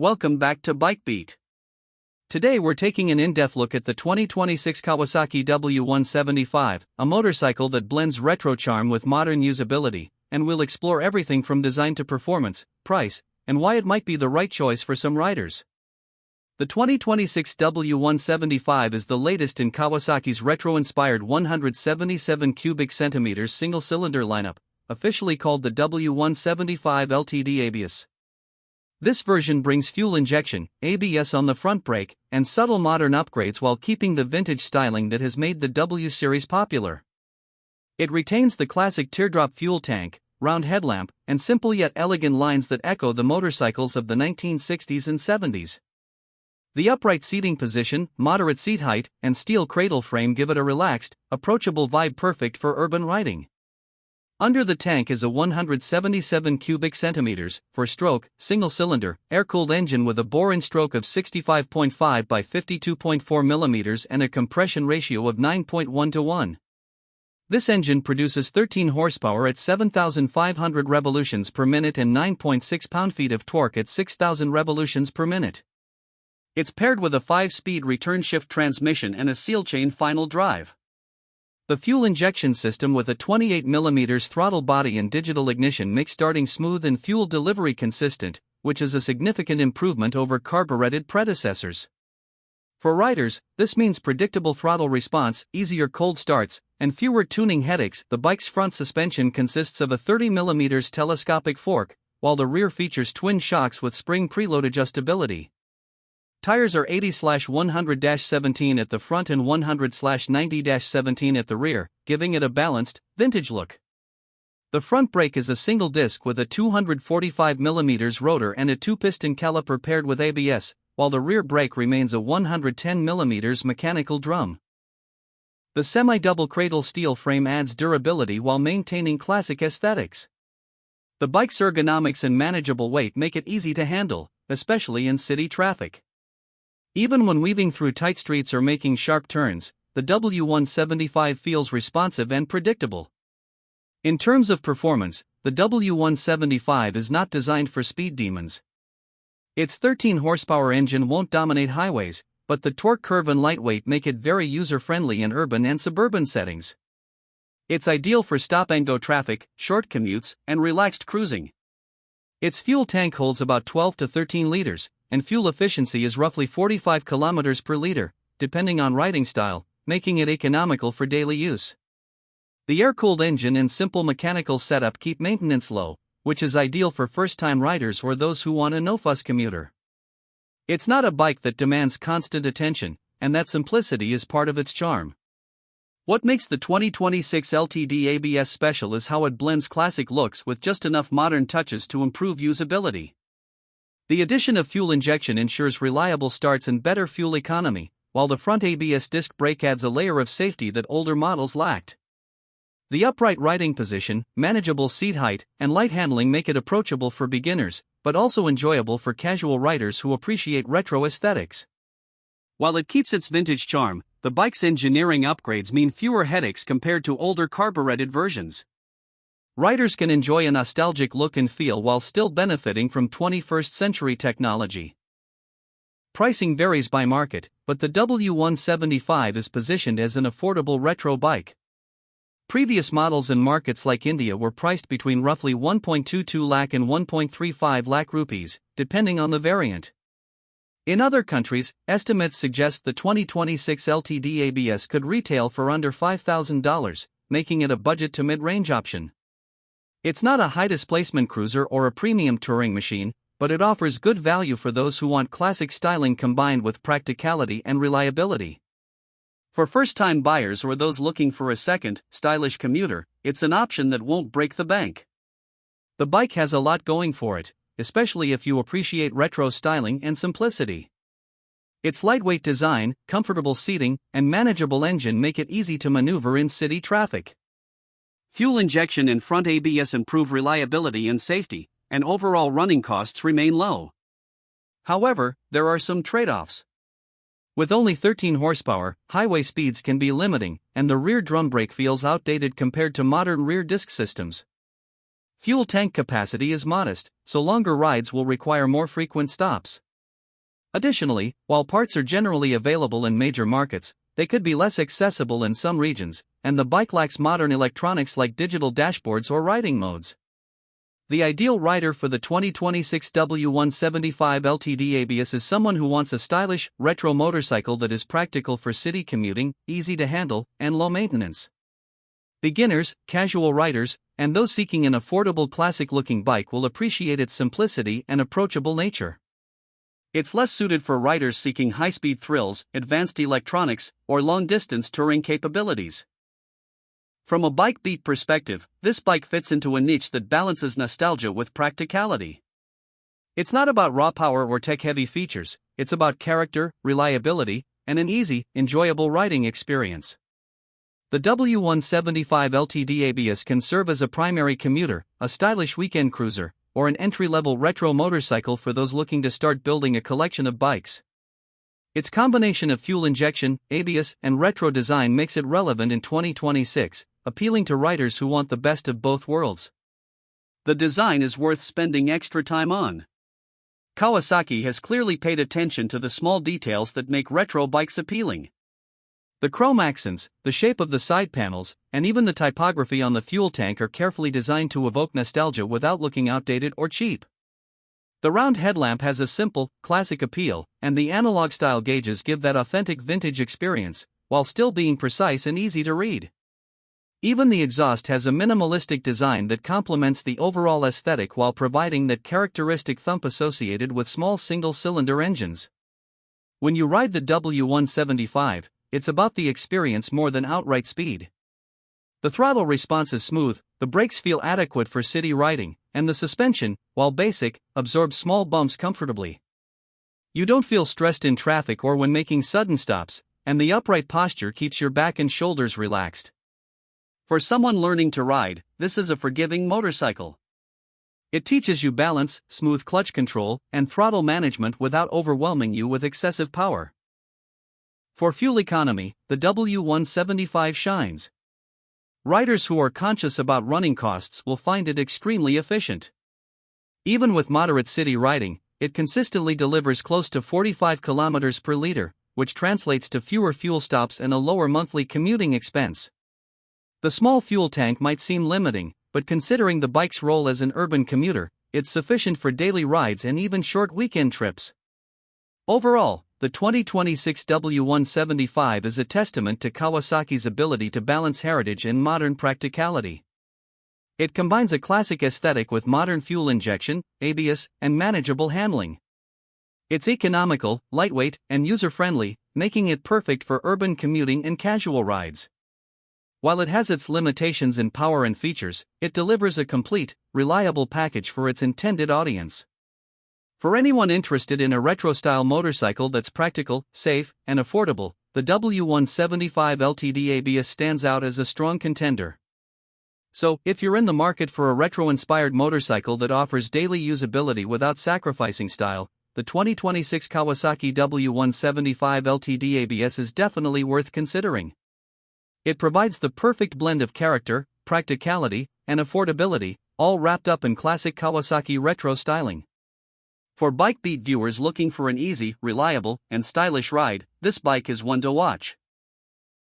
Welcome back to Bike Beat. Today we're taking an in-depth look at the 2026 Kawasaki W175, a motorcycle that blends retro charm with modern usability, and we'll explore everything from design to performance, price, and why it might be the right choice for some riders. The 2026 W175 is the latest in Kawasaki's retro-inspired 177 cubic centimeters single-cylinder lineup, officially called the W175 LTD ABS. This version brings fuel injection, ABS on the front brake, and subtle modern upgrades while keeping the vintage styling that has made the W series popular. It retains the classic teardrop fuel tank, round headlamp, and simple yet elegant lines that echo the motorcycles of the 1960s and 70s. The upright seating position, moderate seat height, and steel cradle frame give it a relaxed, approachable vibe perfect for urban riding. Under the tank is a 177 cubic centimeters, 4-stroke, single-cylinder, air-cooled engine with a bore-in-stroke of 65.5 by 52.4 mm and a compression ratio of 9.1 to 1. This engine produces 13 horsepower at 7,500 revolutions per minute and 9.6 pound-feet of torque at 6,000 revolutions per minute. It's paired with a 5-speed return-shift transmission and a seal-chain final drive. The fuel injection system with a 28 mm throttle body and digital ignition makes starting smooth and fuel delivery consistent, which is a significant improvement over carbureted predecessors. For riders, this means predictable throttle response, easier cold starts, and fewer tuning headaches. The bike's front suspension consists of a 30 mm telescopic fork, while the rear features twin shocks with spring preload adjustability. Tires are 80/100-17 at the front and 100/90-17 at the rear, giving it a balanced, vintage look. The front brake is a single disc with a 245 mm rotor and a 2-piston caliper paired with ABS, while the rear brake remains a 110 mm mechanical drum. The semi-double cradle steel frame adds durability while maintaining classic aesthetics. The bike's ergonomics and manageable weight make it easy to handle, especially in city traffic. Even when weaving through tight streets or making sharp turns, the W175 feels responsive and predictable. In terms of performance, the W175 is not designed for speed demons. Its 13 horsepower engine won't dominate highways, but the torque curve and lightweight make it very user-friendly in urban and suburban settings. It's ideal for stop-and-go traffic, short commutes, and relaxed cruising. Its fuel tank holds about 12 to 13 liters, and fuel efficiency is roughly 45 km per liter, depending on riding style, making it economical for daily use. The air-cooled engine and simple mechanical setup keep maintenance low, which is ideal for first-time riders or those who want a no-fuss commuter. It's not a bike that demands constant attention, and that simplicity is part of its charm. What makes the 2026 LTD ABS special is how it blends classic looks with just enough modern touches to improve usability. The addition of fuel injection ensures reliable starts and better fuel economy, while the front ABS disc brake adds a layer of safety that older models lacked. The upright riding position, manageable seat height, and light handling make it approachable for beginners, but also enjoyable for casual riders who appreciate retro aesthetics. While it keeps its vintage charm, the bike's engineering upgrades mean fewer headaches compared to older carbureted versions. Riders can enjoy a nostalgic look and feel while still benefiting from 21st century technology. Pricing varies by market, but the W175 is positioned as an affordable retro bike. Previous models in markets like India were priced between roughly 1.22 lakh and 1.35 lakh rupees, depending on the variant. In other countries, estimates suggest the 2026 LTD ABS could retail for under $5,000, making it a budget to mid-range option. It's not a high-displacement cruiser or a premium touring machine, but it offers good value for those who want classic styling combined with practicality and reliability. For first-time buyers or those looking for a second, stylish commuter, it's an option that won't break the bank. The bike has a lot going for it, especially if you appreciate retro styling and simplicity. Its lightweight design, comfortable seating, and manageable engine make it easy to maneuver in city traffic. Fuel injection and front ABS improve reliability and safety, and overall running costs remain low. However, there are some trade-offs. With only 13 horsepower, highway speeds can be limiting, and the rear drum brake feels outdated compared to modern rear disc systems. Fuel tank capacity is modest, so longer rides will require more frequent stops. Additionally, while parts are generally available in major markets, they could be less accessible in some regions, and the bike lacks modern electronics like digital dashboards or riding modes. The ideal rider for the 2026 W175 LTD ABS is someone who wants a stylish, retro motorcycle that is practical for city commuting, easy to handle, and low maintenance. Beginners, casual riders, and those seeking an affordable classic-looking bike will appreciate its simplicity and approachable nature. It's less suited for riders seeking high-speed thrills, advanced electronics, or long-distance touring capabilities. From a bike beat perspective, this bike fits into a niche that balances nostalgia with practicality. It's not about raw power or tech-heavy features, it's about character, reliability, and an easy, enjoyable riding experience. The W175 LTD ABS can serve as a primary commuter, a stylish weekend cruiser, or an entry-level retro motorcycle for those looking to start building a collection of bikes. Its combination of fuel injection, ABS, and retro design makes it relevant in 2026, appealing to riders who want the best of both worlds. The design is worth spending extra time on. Kawasaki has clearly paid attention to the small details that make retro bikes appealing. The chrome accents, the shape of the side panels, and even the typography on the fuel tank are carefully designed to evoke nostalgia without looking outdated or cheap. The round headlamp has a simple, classic appeal, and the analog-style gauges give that authentic vintage experience, while still being precise and easy to read. Even the exhaust has a minimalistic design that complements the overall aesthetic while providing that characteristic thump associated with small single-cylinder engines. When you ride the W175, it's about the experience more than outright speed. The throttle response is smooth, the brakes feel adequate for city riding, and the suspension, while basic, absorbs small bumps comfortably. You don't feel stressed in traffic or when making sudden stops, and the upright posture keeps your back and shoulders relaxed. For someone learning to ride, this is a forgiving motorcycle. It teaches you balance, smooth clutch control, and throttle management without overwhelming you with excessive power. For fuel economy, the W175 shines. Riders who are conscious about running costs will find it extremely efficient. Even with moderate city riding, it consistently delivers close to 45 km per liter, which translates to fewer fuel stops and a lower monthly commuting expense. The small fuel tank might seem limiting, but considering the bike's role as an urban commuter, it's sufficient for daily rides and even short weekend trips. Overall, the 2026 W175 is a testament to Kawasaki's ability to balance heritage and modern practicality. It combines a classic aesthetic with modern fuel injection, ABS, and manageable handling. It's economical, lightweight, and user-friendly, making it perfect for urban commuting and casual rides. While it has its limitations in power and features, it delivers a complete, reliable package for its intended audience. For anyone interested in a retro-style motorcycle that's practical, safe, and affordable, the W175 LTD ABS stands out as a strong contender. So, if you're in the market for a retro-inspired motorcycle that offers daily usability without sacrificing style, the 2026 Kawasaki W175 LTD ABS is definitely worth considering. It provides the perfect blend of character, practicality, and affordability, all wrapped up in classic Kawasaki retro styling. For bike beat viewers looking for an easy, reliable, and stylish ride, this bike is one to watch.